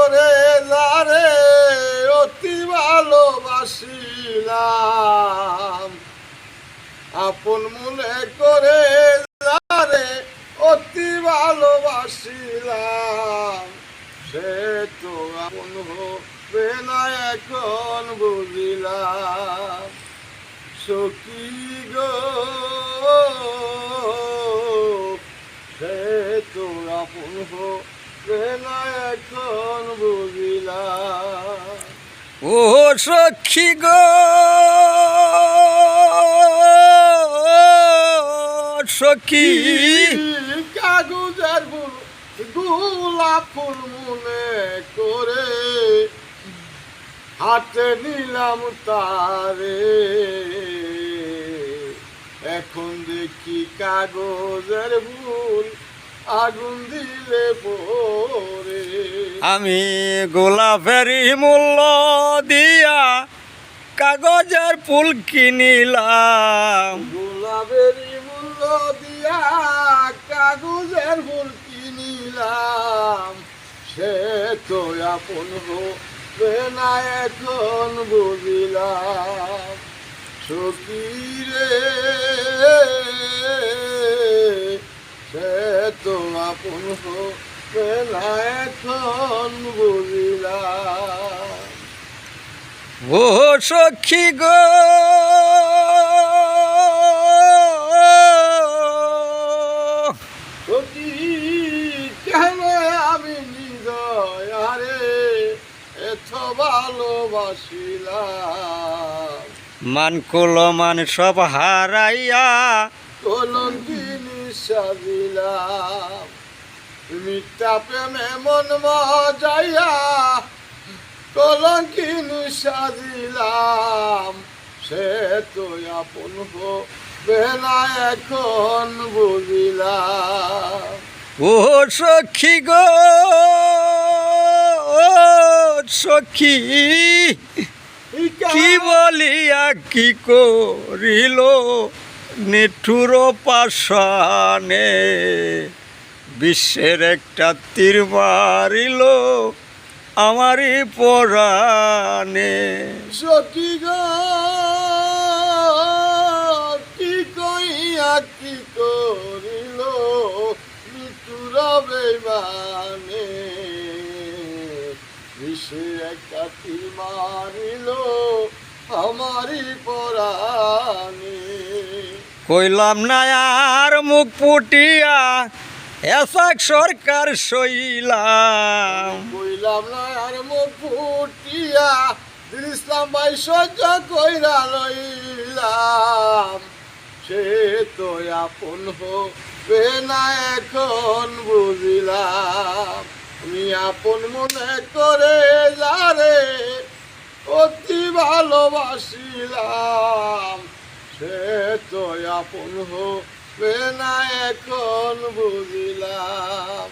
করে যারে অতি ভালোবাসিলাম, আপন মনে করে যারে অতি ভালোবাসিলাম, সে তো আপন হবে না এখন বুঝিলাম। সখী গো, সে তো আপন হবে না এখন বুঝিলাম। ও সখী গো, সখী কাগজের গোলাপ ফুল মনে করে হাতে নিলাম তারে, এখন দেখি কাগজের ফুল আগুন দিলে পরে। আমি গোলাপের মূল্য দিয়া কাগজের ফুল কিনিলাম, গোলাপের মূল্য দিয়া কাগজের ফুল কিনিলাম, সে তো আপন হবে না এখন বুঝিলাম। সখী রে, সে তো আপন হবে না এখন বুঝিলাম। ও সখী গো, সখী কেন আমি হৃদয়ারে এত ভালোবাসিলাম, মান কুলমান সব হারাইয়া কলঙ্কিনী সাজিলাম, মিথ্যা প্রেমে মন মজাইয়া কলঙ্কিনী সাজিলাম, সে তো আপন হবে না এখন বুঝিলাম। ও সখী গো, সখী কি বলিয়া কি করিল নিঠুর পাশানে, বিশ্বের একটা তীর মারিল আমারই পরাণে। সখী গো, কি কইয়া কি করিল মৃত্যুর বেইমানে, বিশ্বে একটা তীর মারিল আমারই পরাণে। কইলাম না আর মুখ ফুটিয়া এসাক সরকার সইলাম, কইলাম না আর মুখ ফুটিয়া দিল ইসলাম ভাই সহ্য কইরা লইলাম, সে তো আপন হবে না এখন বুঝিলাম। আমি আপন মনে করে যারে অতি ভালোবাসিলাম, সে তো আপন হবে না এখন বুঝিলাম।